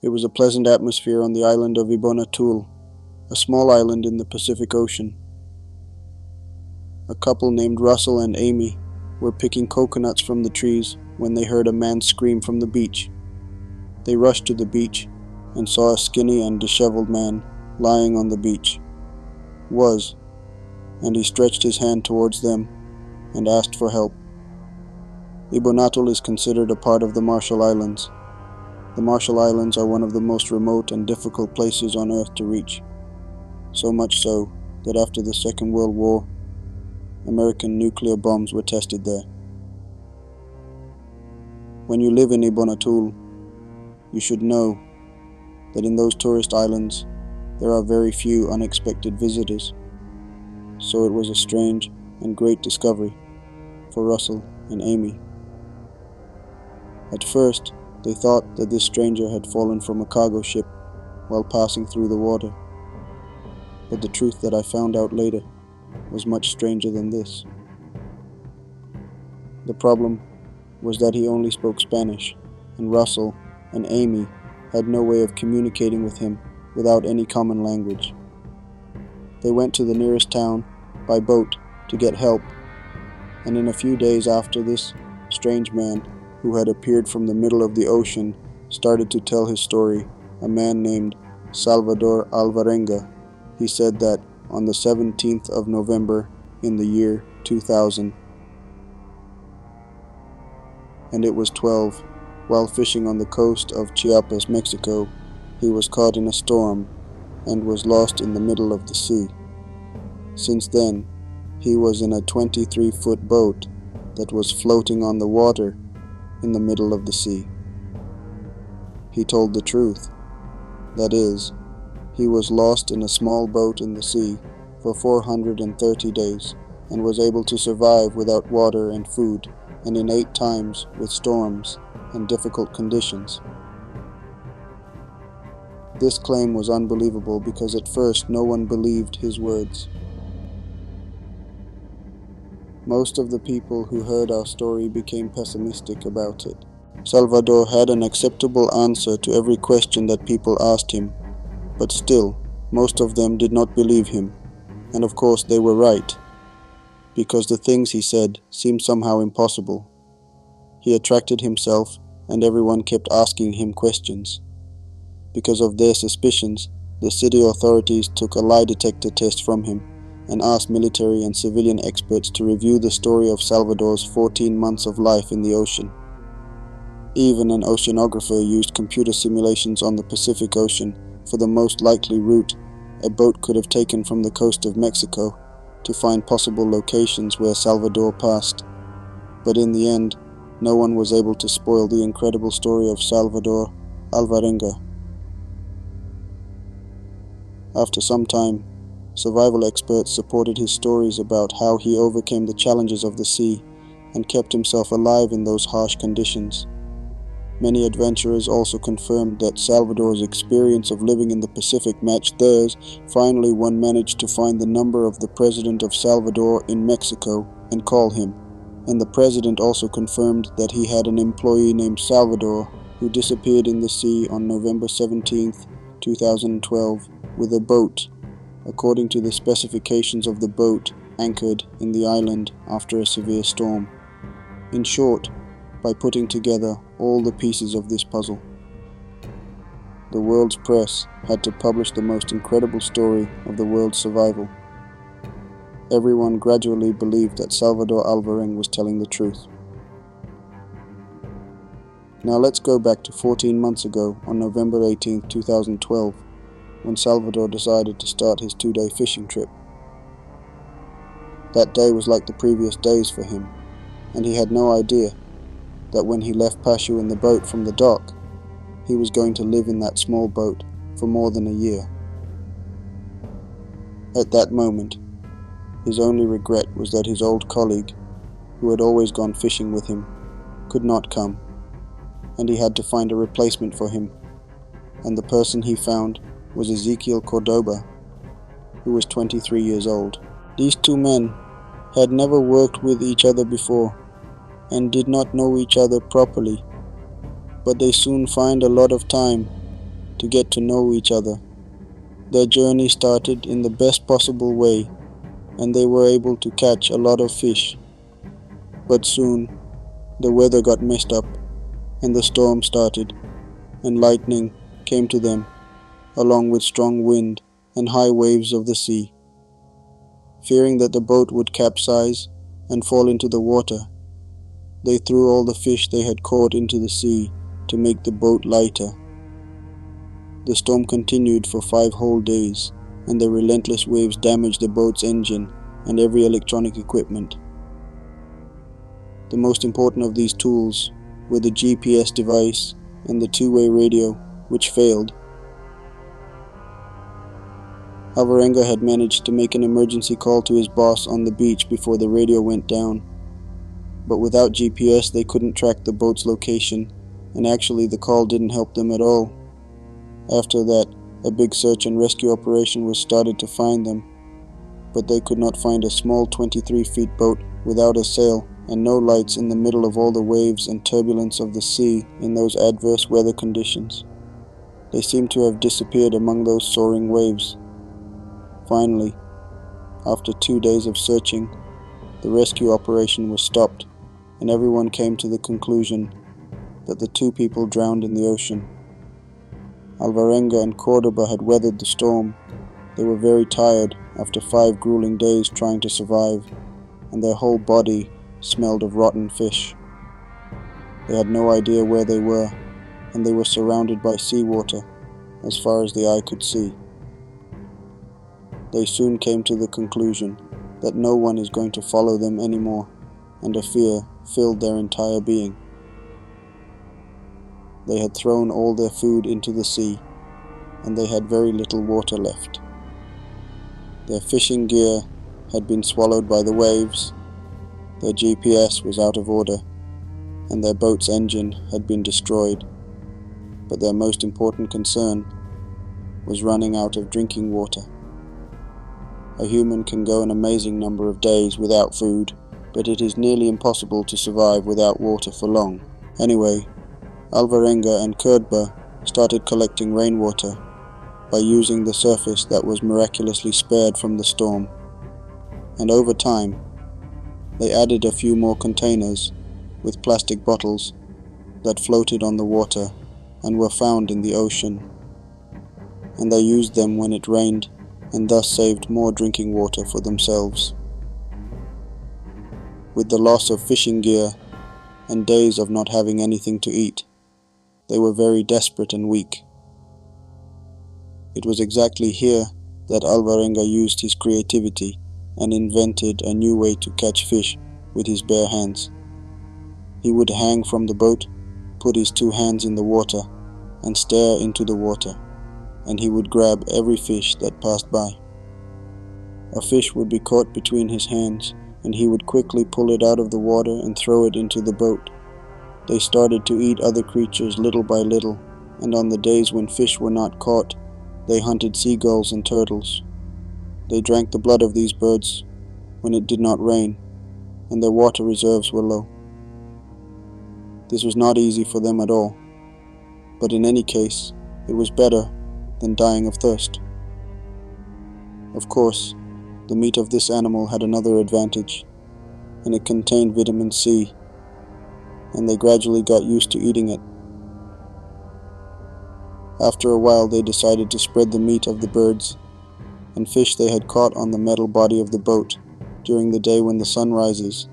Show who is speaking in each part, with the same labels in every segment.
Speaker 1: It was a pleasant atmosphere on the island of Ibonatul, a small island in the Pacific Ocean. A couple named Russell and Amy were picking coconuts from the trees when they heard a man scream from the beach. They rushed to the beach and saw a skinny and disheveled man lying on the beach. And he stretched his hand towards them and asked for help. Ibonatul is considered a part of the Marshall Islands. The Marshall Islands are one of the most remote and difficult places on Earth to reach, so much so that after the Second World War, American nuclear bombs were tested there. When you live in Ibonatul, you should know that in those tourist islands, there are very few unexpected visitors, so it was a strange and great discovery for Russell and Amy. At first, they thought that this stranger had fallen from a cargo ship while passing through the water, but the truth that I found out later was much stranger than this. The problem was that he only spoke Spanish, and Russell and Amy had no way of communicating with him without any common language. They went to the nearest town by boat to get help, and in a few days after this strange man, who had appeared from the middle of the ocean, started to tell his story, a man named Salvador Alvarenga, he said that on the 17th of November in the year 2000, and it was 12, while fishing on the coast of Chiapas, Mexico, he was caught in a storm and was lost in the middle of the sea. Since then, he was in a 23-foot boat that was floating on the water in the middle of the sea. He told the truth. That is, he was lost in a small boat in the sea for 430 days and was able to survive without water and food, and in 8 times with storms and difficult conditions. This claim was unbelievable because at first no one believed his words. Most of the people who heard our story became pessimistic about it. Salvador had an acceptable answer to every question that people asked him, but still, most of them did not believe him, and of course they were right, because the things he said seemed somehow impossible. He attracted himself, and everyone kept asking him questions. Because of their suspicions, the city authorities took a lie detector test from him and asked military and civilian experts to review the story of Salvador's 14 months of life in the ocean. Even an oceanographer used computer simulations on the Pacific Ocean for the most likely route a boat could have taken from the coast of Mexico to find possible locations where Salvador passed. But in the end, no one was able to spoil the incredible story of Salvador Alvarenga. After some time, survival experts supported his stories about how he overcame the challenges of the sea and kept himself alive in those harsh conditions. Many adventurers also confirmed that Salvador's experience of living in the Pacific matched theirs. Finally, one managed to find the number of the president of Salvador in Mexico and call him, and the president also confirmed that he had an employee named Salvador who disappeared in the sea on November 17, 2012, with a boat, according to the specifications of the boat anchored in the island after a severe storm. In short, by putting together all the pieces of this puzzle, the world's press had to publish the most incredible story of the world's survival. Everyone gradually believed that Salvador Alvarenga was telling the truth. Now let's go back to 14 months ago on November 18, 2012, when Salvador decided to start his 2-day fishing trip. That day was like the previous days for him, and he had no idea that when he left Pashu in the boat from the dock, he was going to live in that small boat for more than a year. At that moment, his only regret was that his old colleague, who had always gone fishing with him, could not come, and he had to find a replacement for him, and the person he found was Ezekiel Cordoba, who was 23 years old. These 2 men had never worked with each other before and did not know each other properly, but they soon find a lot of time to get to know each other. Their journey started in the best possible way, and they were able to catch a lot of fish. But soon, the weather got messed up, and the storm started, and lightning came to them, along with strong wind and high waves of the sea. Fearing that the boat would capsize and fall into the water, they threw all the fish they had caught into the sea to make the boat lighter. The storm continued for 5 whole days, and the relentless waves damaged the boat's engine and every electronic equipment. The most important of these tools were the GPS device and the two-way radio, which failed. Alvarenga had managed to make an emergency call to his boss on the beach before the radio went down. But without GPS, they couldn't track the boat's location, and actually the call didn't help them at all. After that, a big search and rescue operation was started to find them, but they could not find a small 23-foot boat without a sail and no lights in the middle of all the waves and turbulence of the sea in those adverse weather conditions. They seemed to have disappeared among those soaring waves. Finally, after 2 days of searching, the rescue operation was stopped, and everyone came to the conclusion that the 2 people drowned in the ocean. Alvarenga and Cordoba had weathered the storm. They were very tired after 5 grueling days trying to survive, and their whole body smelled of rotten fish. They had no idea where they were, and they were surrounded by seawater as far as the eye could see. They soon came to the conclusion that no one is going to follow them anymore, and a fear filled their entire being. They had thrown all their food into the sea, and they had very little water left. Their fishing gear had been swallowed by the waves, their GPS was out of order, and their boat's engine had been destroyed. But their most important concern was running out of drinking water. A human can go an amazing number of days without food, but it is nearly impossible to survive without water for long. Anyway, Alvarenga and Cordoba started collecting rainwater by using the surface that was miraculously spared from the storm. And over time, they added a few more containers with plastic bottles that floated on the water and were found in the ocean. And they used them when it rained, and thus saved more drinking water for themselves. With the loss of fishing gear and days of not having anything to eat, they were very desperate and weak. It was exactly here that Alvarenga used his creativity and invented a new way to catch fish with his bare hands. He would hang from the boat, put his 2 hands in the water, and stare into the water, and he would grab every fish that passed by. A fish would be caught between his hands, and he would quickly pull it out of the water and throw it into the boat. They started to eat other creatures little by little, and on the days when fish were not caught, they hunted seagulls and turtles. They drank the blood of these birds when it did not rain, and their water reserves were low. This was not easy for them at all, but in any case, it was better than dying of thirst. Of course, the meat of this animal had another advantage, and it contained vitamin C, and they gradually got used to eating it. After a while, they decided to spread the meat of the birds and fish they had caught on the metal body of the boat during the day when the sun rises,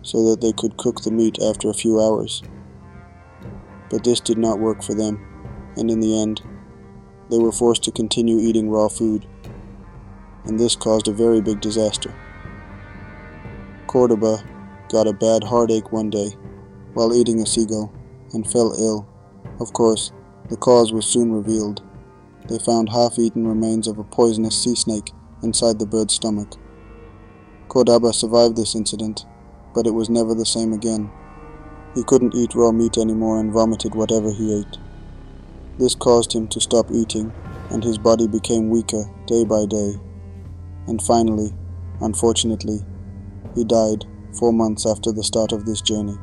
Speaker 1: so that they could cook the meat after a few hours. But this did not work for them, and in the end, they were forced to continue eating raw food, and this caused a very big disaster. Cordoba got a bad heartache one day while eating a seagull and fell ill. Of course, the cause was soon revealed. They found half-eaten remains of a poisonous sea snake inside the bird's stomach. Cordoba survived this incident, but it was never the same again. He couldn't eat raw meat anymore and vomited whatever he ate. This caused him to stop eating, and his body became weaker day by day. And finally, unfortunately, he died 4 months after the start of this journey.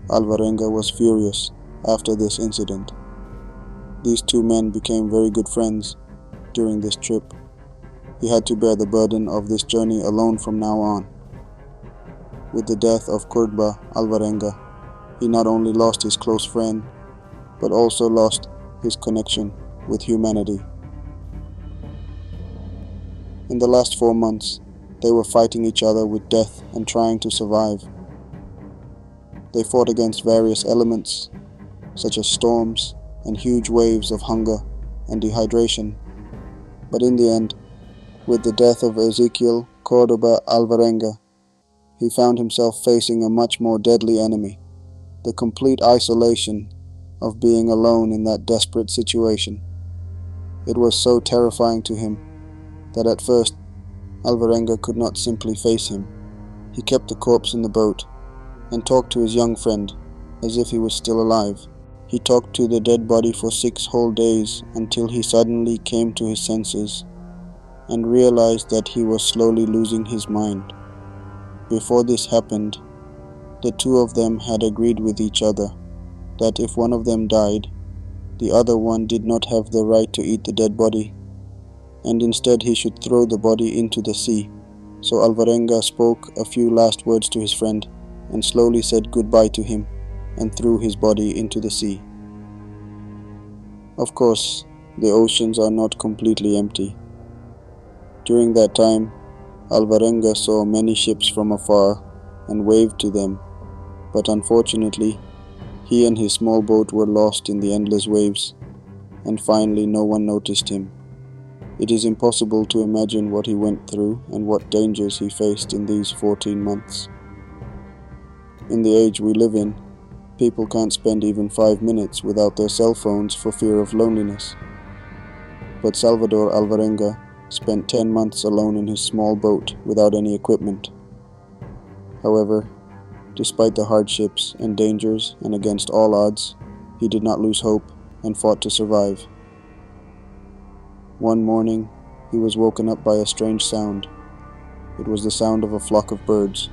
Speaker 1: Alvarenga was furious after this incident. These two men became very good friends during this trip. He had to bear the burden of this journey alone from now on. With the death of Kurba Alvarenga, he not only lost his close friend, but also lost his connection with humanity. In the last 4 months, they were fighting each other with death and trying to survive. They fought against various elements, such as storms and huge waves of hunger and dehydration. But in the end, with the death of Ezequiel Cordoba Alvarenga, he found himself facing a much more deadly enemy, the complete isolation of being alone in that desperate situation. It was so terrifying to him that at first Alvarenga could not simply face him. He kept the corpse in the boat and talked to his young friend as if he was still alive. He talked to the dead body for 6 whole days until he suddenly came to his senses and realized that he was slowly losing his mind. Before this happened, the two of them had agreed with each other that if one of them died, the other one did not have the right to eat the dead body, and instead he should throw the body into the sea. So Alvarenga spoke a few last words to his friend and slowly said goodbye to him and threw his body into the sea. Of course, the oceans are not completely empty. During that time, Alvarenga saw many ships from afar and waved to them, but unfortunately, he and his small boat were lost in the endless waves, and finally no one noticed him. It is impossible to imagine what he went through and what dangers he faced in these 14 months. In the age we live in, people can't spend even 5 minutes without their cell phones for fear of loneliness. But Salvador Alvarenga spent 10 months alone in his small boat without any equipment. However, despite the hardships and dangers and against all odds, he did not lose hope and fought to survive. One morning, he was woken up by a strange sound. It was the sound of a flock of birds,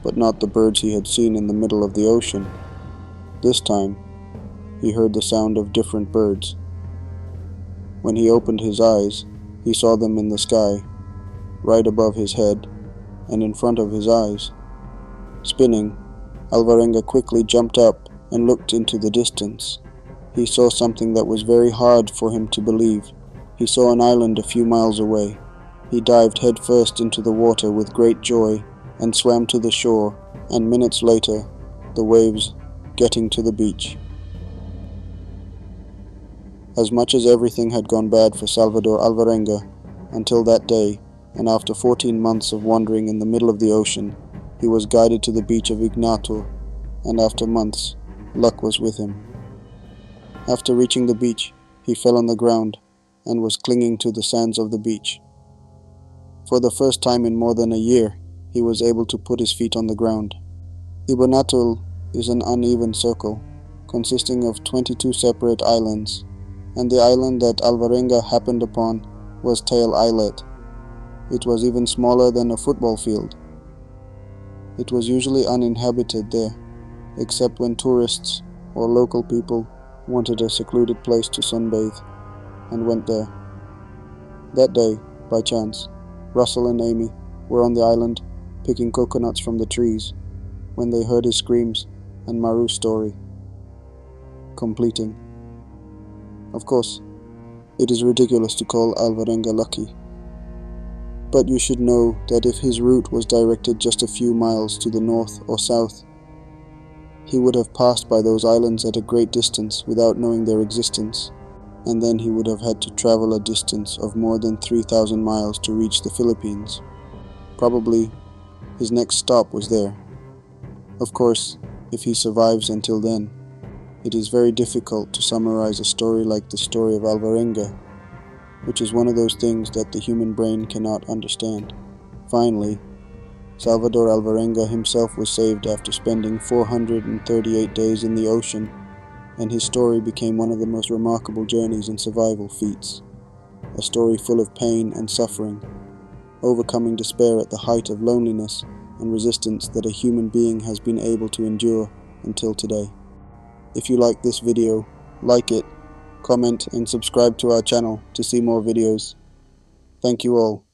Speaker 1: but not the birds he had seen in the middle of the ocean. This time, he heard the sound of different birds. When he opened his eyes, he saw them in the sky, right above his head and in front of his eyes. Spinning, Alvarenga quickly jumped up and looked into the distance. He saw something that was very hard for him to believe. He saw an island a few miles away. He dived headfirst into the water with great joy and swam to the shore, and minutes later, the waves getting to the beach. As much as everything had gone bad for Salvador Alvarenga until that day, and after 14 months of wandering in the middle of the ocean, he was guided to the beach of Ignato, and after months, luck was with him. After reaching the beach, he fell on the ground and was clinging to the sands of the beach. For the first time in more than a year, he was able to put his feet on the ground. Ignato is an uneven circle, consisting of 22 separate islands, and the island that Alvarenga happened upon was Tail Islet. It was even smaller than a football field. It was usually uninhabited there, except when tourists or local people wanted a secluded place to sunbathe and went there. That day, by chance, Russell and Amy were on the island picking coconuts from the trees when they heard his screams and Maru's story completing. Of course, it is ridiculous to call Alvarenga lucky, but you should know that if his route was directed just a few miles to the north or south, he would have passed by those islands at a great distance without knowing their existence, and then he would have had to travel a distance of more than 3,000 miles to reach the Philippines. Probably his next stop was there. Of course, if he survives until then, it is very difficult to summarize a story like the story of Alvarenga, which is one of those things that the human brain cannot understand. Finally, Salvador Alvarenga himself was saved after spending 438 days in the ocean, and his story became one of the most remarkable journeys and survival feats. A story full of pain and suffering, overcoming despair at the height of loneliness and resistance that a human being has been able to endure until today. If you like this video, like it comment, and subscribe to our channel to see more videos. Thank you all.